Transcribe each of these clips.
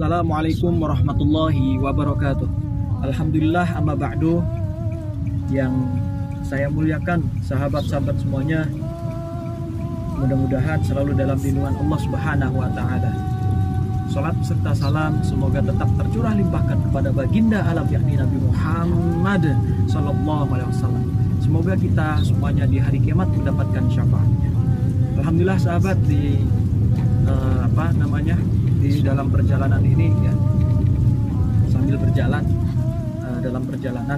Assalamualaikum warahmatullahi wabarakatuh. Alhamdulillah, amma ba'du. Yang saya muliakan sahabat-sahabat semuanya, mudah-mudahan selalu dalam lindungan Allah Subhanahu wa Ta'ala. Salat serta salam semoga tetap tercurah limpahkan kepada baginda alam yakni Nabi Muhammad sallallahu alaihi wasallam. Semoga kita semuanya di hari kiamat mendapatkan syafaatnya. Alhamdulillah sahabat, di di dalam perjalanan ini ya, sambil berjalan dalam perjalanan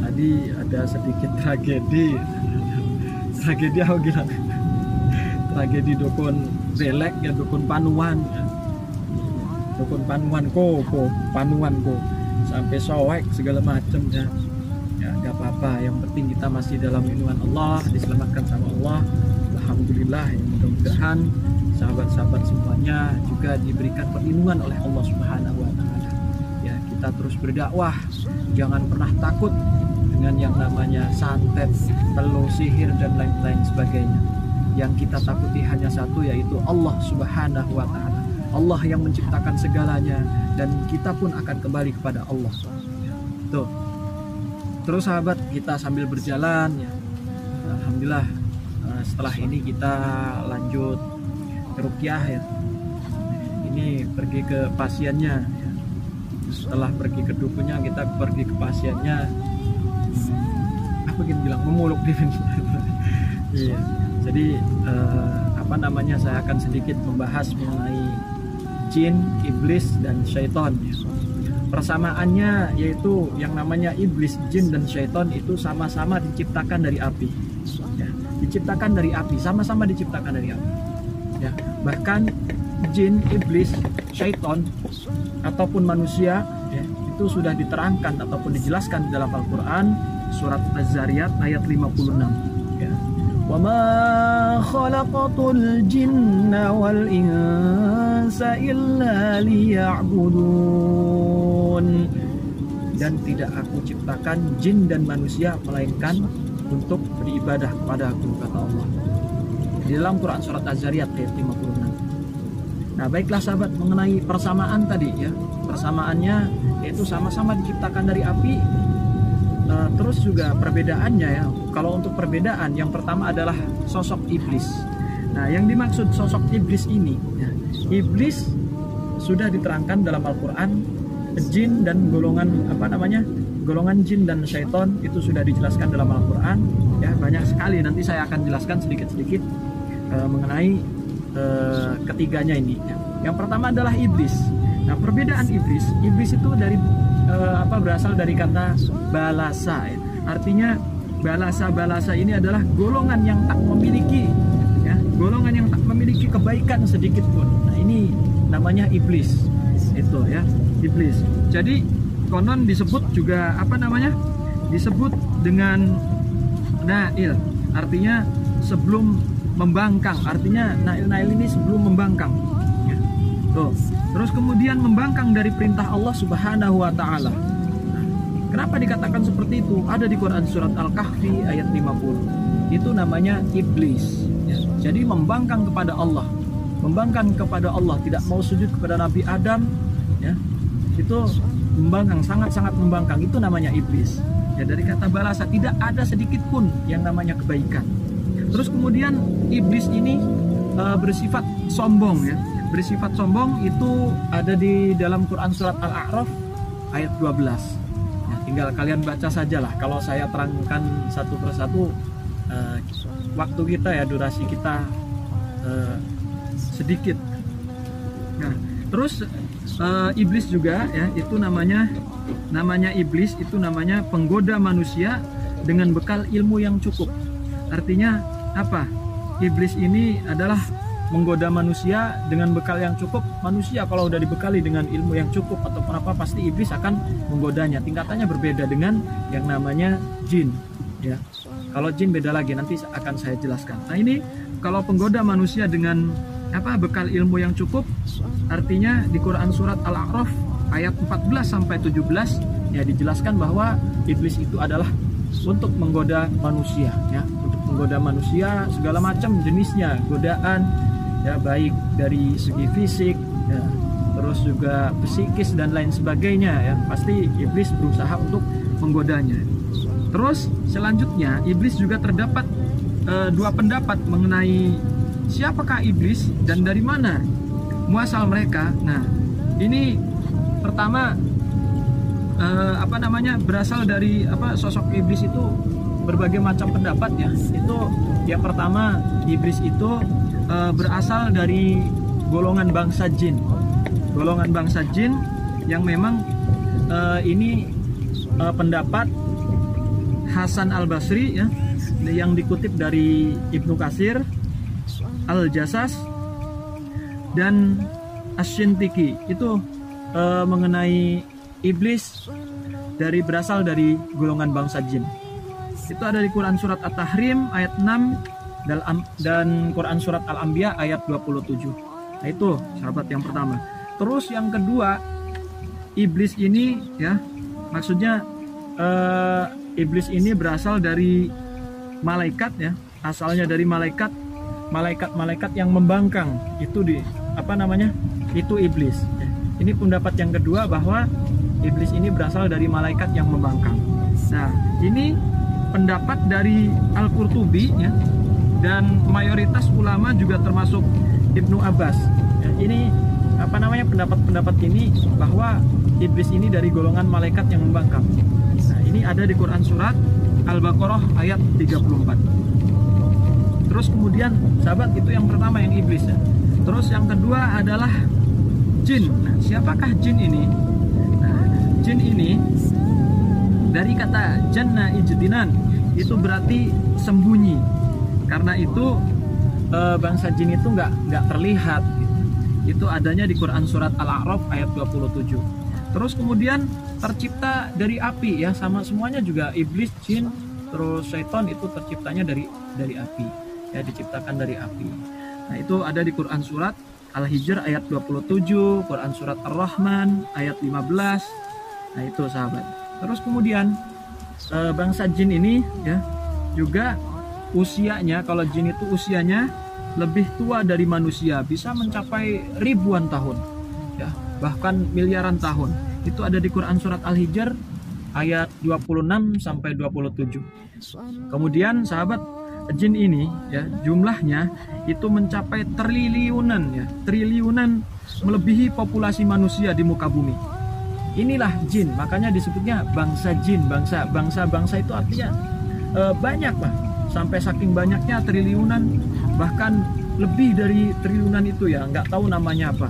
tadi ada sedikit tragedi aku bilang tragedi dukun belek ya, dukun panuan ya. Dukun panuan ko sampai soek segala macam ya. Ya gak apa-apa, yang penting kita masih dalam lindungan Allah, diselamatkan sama Allah. Alhamdulillah, mudah-mudahan sahabat-sahabat semuanya juga diberikan perlindungan oleh Allah Subhanahu wa Ta'ala. Ya, kita terus berdakwah, jangan pernah takut dengan yang namanya santet, telu, sihir dan lain-lain sebagainya. Yang kita takuti hanya satu, yaitu Allah Subhanahu wa Ta'ala. Allah yang menciptakan segalanya, dan kita pun akan kembali kepada Allah. Tuh. Terus sahabat, kita sambil berjalan ya. Alhamdulillah, setelah ini kita lanjut ruqyah ya. Ini pergi ke pasiennya ya. Setelah pergi ke dukunnya, kita pergi ke pasiennya. Apa gitu bilang, memuluk di iya. Jadi saya akan sedikit membahas mengenai jin, iblis dan syaitan ya. Persamaannya yaitu yang namanya iblis, jin dan syaitan itu sama-sama diciptakan dari api ya. Diciptakan dari api, sama-sama diciptakan dari api ya. Bahkan jin, iblis, syaitan ataupun manusia ya, itu sudah diterangkan ataupun dijelaskan dalam Al-Quran surat Az-Zariyat ayat 56 ya. Wa ma khalaqatul jinna wal insa illa liya'budun. Dan tidak aku ciptakan jin dan manusia melainkan untuk beribadah kepada aku, kata Allah di dalam Quran surat Az-Zariyat ayat 56. Nah baiklah sahabat, mengenai persamaan tadi ya, persamaannya yaitu sama-sama diciptakan dari api. Terus juga perbedaannya ya, kalau untuk perbedaan yang pertama adalah sosok iblis. Nah yang dimaksud sosok iblis ini ya, iblis sudah diterangkan dalam Al-Quran, jin dan golongan golongan jin dan syaitan itu sudah dijelaskan dalam Al-Quran ya, banyak sekali. Nanti saya akan jelaskan sedikit-sedikit mengenai ketiganya ini ya. Yang pertama adalah iblis. Nah perbedaan iblis itu dari berasal dari kata balasa ya. Artinya balasa ini adalah golongan yang tak memiliki ya, golongan yang tak memiliki kebaikan sedikit pun. Nah ini namanya iblis itu ya, iblis. Jadi konon disebut juga disebut dengan nail, artinya sebelum membangkang. Artinya nail ini sebelum membangkang ya. Tuh. Terus kemudian membangkang dari perintah Allah Subhanahu wa Ta'ala. Nah, kenapa dikatakan seperti itu? Ada di Quran surat Al-Kahfi ayat 50. Itu namanya iblis ya. Jadi membangkang kepada Allah, tidak mau sujud kepada Nabi Adam ya. Itu membangkang, sangat-sangat membangkang. Itu namanya iblis ya. Dari kata balasa, tidak ada sedikit pun yang namanya kebaikan. Terus kemudian iblis ini bersifat sombong ya. Bersifat sombong itu ada di dalam Quran surat Al-A'raf ayat 12 ya, tinggal kalian baca sajalah. Kalau saya terangkan satu persatu, waktu kita ya, durasi kita sedikit. Nah terus iblis juga ya, itu namanya iblis itu namanya penggoda manusia dengan bekal ilmu yang cukup. Artinya apa? Iblis ini adalah menggoda manusia dengan bekal yang cukup. Manusia kalau udah dibekali dengan ilmu yang cukup ataupun apa, pasti iblis akan menggodanya. Tingkatannya berbeda dengan yang namanya jin ya. Kalau jin beda lagi, nanti akan saya jelaskan. Nah ini kalau penggoda manusia dengan bekal ilmu yang cukup, artinya di Quran surat Al-A'raf ayat 14 sampai 17 ya, dijelaskan bahwa iblis itu adalah untuk menggoda manusia ya, untuk menggoda manusia segala macam jenisnya godaan ya, baik dari segi fisik ya, terus juga psikis dan lain sebagainya ya. Pasti iblis berusaha untuk menggodanya. Terus selanjutnya iblis juga terdapat dua pendapat mengenai siapakah iblis dan dari mana muasal mereka. Nah, ini pertama berasal dari sosok iblis itu berbagai macam pendapat ya. Itu yang pertama, iblis itu berasal dari golongan bangsa jin. Golongan bangsa jin yang memang ini pendapat Hasan Al-Basri ya, yang dikutip dari Ibnu Katsir, Al-Jassas dan Asy-Syintiki. Itu mengenai iblis berasal dari golongan bangsa jin. Itu ada di Quran surat At-Tahrim ayat 6 dan Quran surat Al-Anbiya ayat 27. Nah, itu sahabat yang pertama. Terus yang kedua, iblis ini ya, maksudnya iblis ini berasal dari malaikat ya, asalnya dari malaikat yang membangkang. Itu itu iblis. Ini pendapat yang kedua, bahwa iblis ini berasal dari malaikat yang membangkang. Nah, ini pendapat dari Al-Qurtubi ya, dan mayoritas ulama juga termasuk Ibnu Abbas. Ya, ini pendapat-pendapat ini bahwa iblis ini dari golongan malaikat yang membangkang. Nah, ini ada di Quran surat Al-Baqarah ayat 34. Terus kemudian sahabat, itu yang pertama yang iblis ya. Terus yang kedua adalah jin. Nah, siapakah jin ini? Nah, jin ini dari kata janna ijtinan, itu berarti sembunyi. Karena itu bangsa jin itu nggak terlihat. Itu adanya di Quran surat Al-A'raf ayat 27. Terus kemudian tercipta dari api ya, sama semuanya juga iblis, jin, terus syaitan itu terciptanya dari api. Ya, diciptakan dari api. Nah, itu ada di Quran surat Al-Hijr ayat 27, Quran surat Ar-Rahman ayat 15. Nah, itu sahabat. Terus kemudian bangsa jin ini ya juga usianya, kalau jin itu usianya lebih tua dari manusia, bisa mencapai ribuan tahun ya, bahkan miliaran tahun. Itu ada di Quran surat Al-Hijr ayat 26 sampai 27. Kemudian sahabat, jin ini ya jumlahnya itu mencapai triliunan, melebihi populasi manusia di muka bumi. Inilah jin, makanya disebutnya bangsa jin. Bangsa itu artinya banyak lah, sampai saking banyaknya triliunan, bahkan lebih dari triliunan itu ya, nggak tahu namanya apa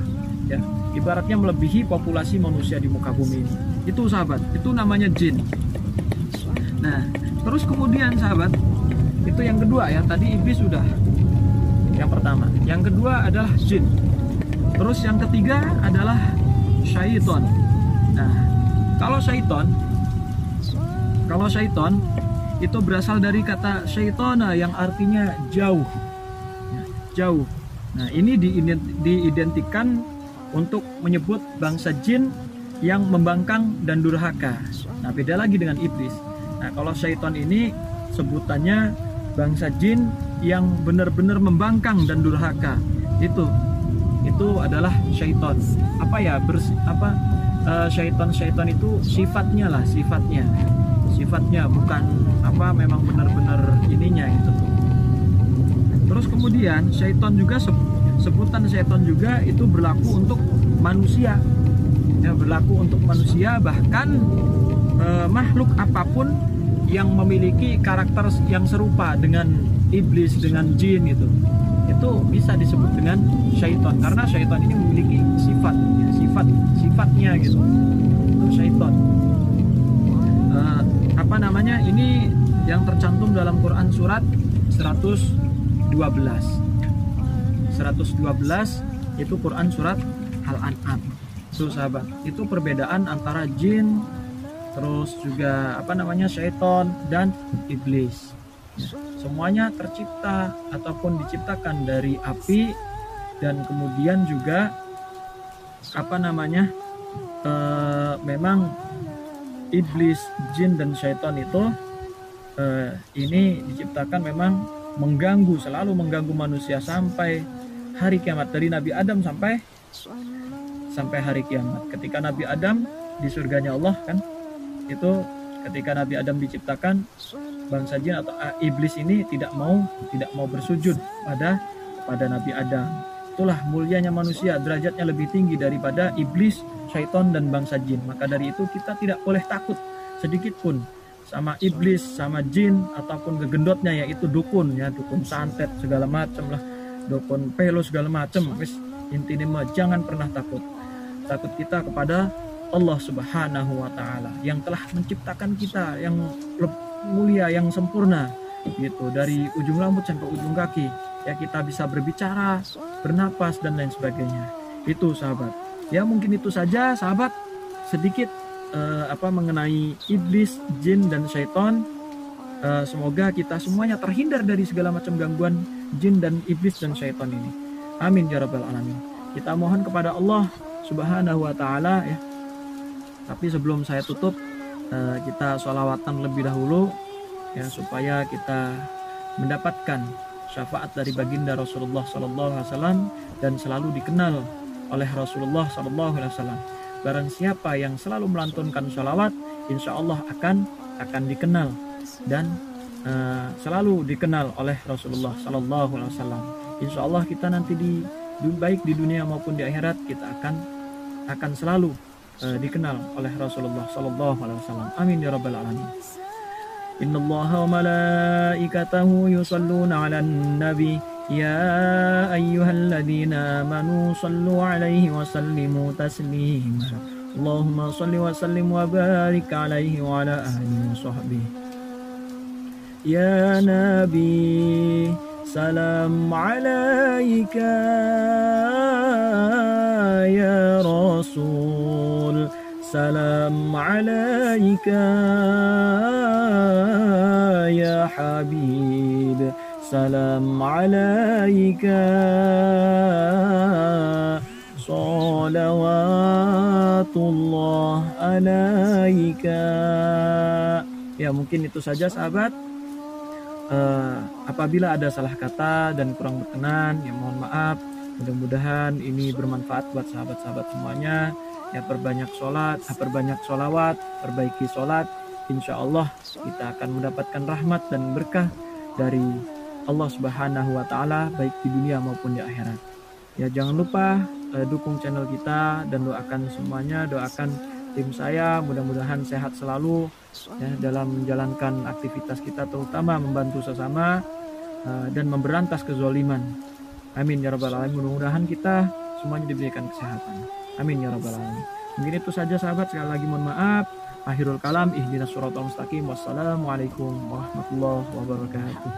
ya, ibaratnya melebihi populasi manusia di muka bumi ini. Itu sahabat, itu namanya jin. Nah, terus kemudian sahabat, itu yang kedua ya, tadi iblis sudah yang pertama, yang kedua adalah jin. Terus yang ketiga adalah syaiton. Nah, kalau syaiton itu berasal dari kata syaitona yang artinya jauh. Jauh. Nah, ini diidentikan untuk menyebut bangsa jin yang membangkang dan durhaka. Nah, beda lagi dengan iblis. Nah, kalau syaiton ini sebutannya bangsa jin yang benar-benar membangkang dan durhaka. Itu adalah syaiton. Syaiton itu sifatnya bukan memang benar-benar ininya itu tuh. Terus kemudian syaiton juga sebutan syaiton juga itu berlaku untuk manusia. Ya, berlaku untuk manusia, bahkan makhluk apapun yang memiliki karakter yang serupa dengan iblis, dengan jin itu bisa disebut dengan syaiton, karena syaiton ini memiliki sifatnya gitu. Itu syaiton. Ini yang tercantum dalam Quran surat 112 itu Quran surat Al-An'am. Itu sahabat, itu perbedaan antara jin, terus juga syaiton dan iblis. Semuanya tercipta ataupun diciptakan dari api, dan kemudian juga memang iblis, jin dan syaitan itu ini diciptakan memang selalu mengganggu manusia sampai hari kiamat, dari Nabi Adam sampai sampai hari kiamat. Ketika Nabi Adam di surganya Allah kan, itu ketika Nabi Adam diciptakan, bangsa jin atau iblis ini tidak mau bersujud pada Nabi Adam. Itulah mulianya manusia, derajatnya lebih tinggi daripada iblis, syaitan dan bangsa jin. Maka dari itu kita tidak boleh takut sedikit pun sama iblis, sama jin ataupun gegendotnya, yaitu dukun ya, dukun santet segala macam lah, dukun pelo segala macam. Intinya jangan pernah takut. Takut kita kepada Allah Subhanahu wa taala yang telah menciptakan kita yang mulia, yang sempurna gitu, dari ujung rambut sampai ujung kaki. Ya, kita bisa berbicara, bernapas dan lain sebagainya. Itu sahabat. Ya, mungkin itu saja sahabat sedikit mengenai iblis, jin dan syaitan. Semoga kita semuanya terhindar dari segala macam gangguan jin dan iblis dan syaitan ini. Amin ya rabbal alamin. Kita mohon kepada Allah Subhanahu wa taala ya. Tapi sebelum saya tutup, kita sholawatan lebih dahulu ya, supaya kita mendapatkan syafaat dari baginda Rasulullah SAW dan selalu dikenal oleh Rasulullah SAW. Barang siapa yang selalu melantunkan sholawat, insya Allah akan dikenal dan selalu dikenal oleh Rasulullah SAW. Insya Allah kita nanti baik di dunia maupun di akhirat kita akan selalu dikenal oleh Rasulullah SAW. Amin ya rabbal alamin. Innallaha wa malaikatahu yusalluna 'alan nabi ya ayyuhalladzina amanu sallu 'alaihi wa sallimu taslima. Allahumma salli wa sallim wa barik 'alaihi wa 'ala alihi wa sahbihi. Ya nabi salam 'alaika ya rasul salam 'alaika ya habib salam 'alaika salawatullah 'alaika. Ya, mungkin itu saja sahabat. Apabila ada salah kata dan kurang berkenan, ya mohon maaf. Mudah-mudahan ini bermanfaat buat sahabat-sahabat semuanya. Ya, perbanyak sholat, perbanyak sholawat, perbaiki sholat. Insya Allah kita akan mendapatkan rahmat dan berkah dari Allah Subhanahu wa taala baik di dunia maupun di akhirat. Ya, jangan lupa dukung channel kita dan doakan semuanya, doakan tim saya mudah-mudahan sehat selalu ya, dalam menjalankan aktivitas kita, terutama membantu sesama dan memberantas kezaliman. Amin ya rabbal alamin. Mudah-mudahan kita semuanya diberikan kesehatan. Amin ya rabbal alamin. Mungkin itu saja sahabat, sekali lagi mohon maaf. Akhirul kalam, ihdinas siratal mustaqim. Wassalamualaikum warahmatullahi wabarakatuh.